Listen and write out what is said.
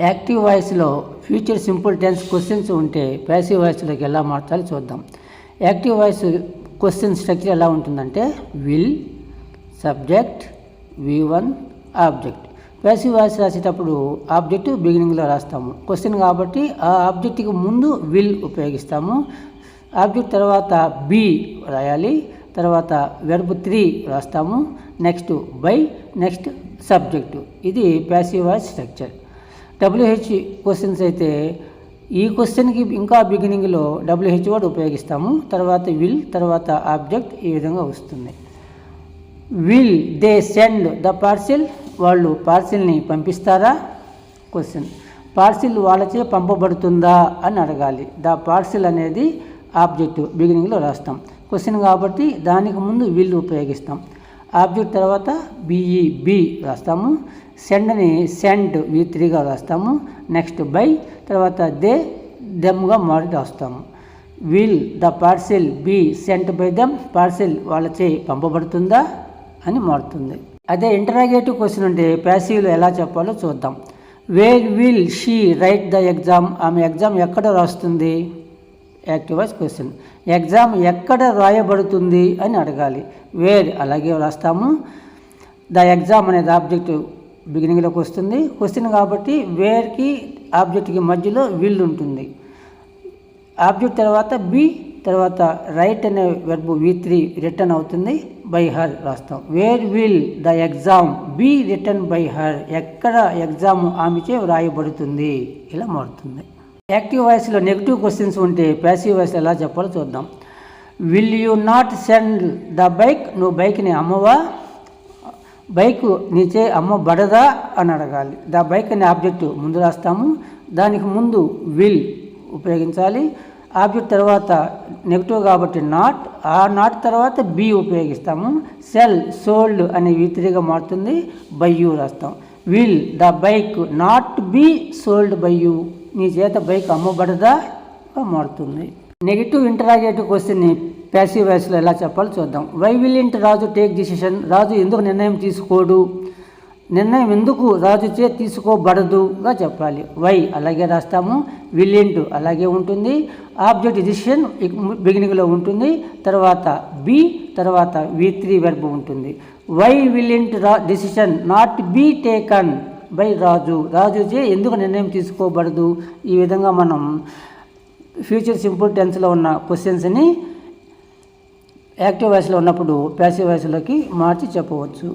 Active వాయిస్లో future simple tense questions ఉంటే passive వాయిస్లోకి ఎలా మార్చాలో చూద్దాం. యాక్టివ్ వాయిస్ క్వశ్చన్ స్ట్రక్చర్ ఎలా ఉంటుందంటే will, subject, V1, object. Passive voice రాసేటప్పుడు ఆబ్జెక్ట్ బిగినింగ్లో రాస్తాము. క్వశ్చన్ కాబట్టి ఆ ఆబ్జెక్ట్కి ముందు విల్ ఉపయోగిస్తాము. ఆబ్జెక్ట్ తర్వాత బీ రాయాలి, తర్వాత వెర్బ్ 3 రాస్తాము, నెక్స్ట్ బై, నెక్స్ట్ సబ్జెక్టు. ఇది passive voice structure. WH questions అయితే ఈ క్వశ్చన్కి ఇంకా బిగినింగ్లో WH వర్డ్ ఉపయోగిస్తాము, తర్వాత విల్, తర్వాత ఆబ్జెక్ట్. ఈ విధంగా వస్తుంది. Will they send the parcel, వాళ్ళు పార్సిల్ని పంపిస్తారా? క్వశ్చన్. పార్సిల్ వాళ్ళచే పంపబడుతుందా అని అడగాలి. ద పార్సిల్ అనేది ఆబ్జెక్ట్ బిగినింగ్లో రాస్తాం. క్వశ్చన్ కాబట్టి దానికి ముందు విల్ ఉపయోగిస్తాం. ఆబ్జెక్ట్ తర్వాత బి రాస్తాము, సెండ్ని సెండ్ V3గా రాస్తాము, నెక్స్ట్ బై, తర్వాత దెమ్గా మారి రాస్తాము. Will the parcel be sent by them, parcel వాళ్ళచే పంపబడుతుందా అని మారుతుంది. అదే ఇంటరాగేటివ్ క్వశ్చన్ ఉంటే ప్యాసివ్లో ఎలా చెప్పాలో చూద్దాం. Where will she right the exam, ఆమె ఎగ్జామ్ ఎక్కడ రాస్తుంది? Active voice question. ఎగ్జామ్ ఎక్కడ రాయబడుతుంది అని అడగాలి. వేర్ అలాగే రాస్తాము. ద ఎగ్జామ్ అనేది ఆబ్జెక్ట్ బిగినింగ్లోకి వస్తుంది. క్వశ్చన్ కాబట్టి వేర్కి ఆబ్జెక్ట్కి మధ్యలో విల్ ఉంటుంది. ఆబ్జెక్ట్ తర్వాత బి, తర్వాత రైట్ అనే వెర్బ్ V3 రిటర్న్ అవుతుంది, బై హర్ రాస్తాం. Where will the exam be written by her, ఎక్కడ ఎగ్జామ్ ఆమెచే వ్రాయబడుతుంది, ఇలా మారుతుంది. యాక్టివ్ వాయిస్లో నెగిటివ్ క్వశ్చన్స్ ఉంటే ప్యాసివ్ వాయిస్ ఎలా చెప్పాలో చూద్దాం. Will you not send the bike, నువ్వు బైక్ని అమ్మవా? బైక్ నీచే అమ్మబడదా అని అడగాలి. ద బైక్ అనే ఆబ్జెక్ట్ ముందు రాస్తాము, దానికి ముందు విల్ ఉపయోగించాలి. ఆబ్జెక్ట్ తర్వాత నెగిటివ్ కాబట్టి నాట్, ఆ నాట్ తర్వాత బి ఉపయోగిస్తాము. సెల్ సోల్డ్ అనే V3గా మారుతుంది, బై యూ రాస్తాం. Will the bike not be sold by you, నీ చేత బైక్ అమ్మబడదా మారుతుంది. నెగిటివ్ ఇంటరాగేటివ్ క్వశ్చన్ని ప్యాసివ్ వాయిస్లో ఎలా చెప్పాలో చూద్దాం. Why will Raju take decision, Raju ఎందుకు నిర్ణయం తీసుకోడు? నిర్ణయం ఎందుకు రాజుచే తీసుకోబడదుగా చెప్పాలి. వై అలాగే రాస్తాము, విల్ అలాగే ఉంటుంది. ఆబ్జెక్ట్ డిసిషన్ బిగినింగ్లో ఉంటుంది, తర్వాత బి, తర్వాత V3 వెర్బ్ ఉంటుంది. Why will decision not be taken by Raju, రాజుచే ఎందుకు నిర్ణయం తీసుకోబడదు? ఈ విధంగా మనం ఫ్యూచర్ సింపుల్ టెన్స్లో ఉన్న క్వశ్చన్స్ని యాక్టివ్ వాయిస్లో ఉన్నప్పుడు ప్యాసివ్ వాయిస్లోకి మార్చి చెప్పవచ్చు.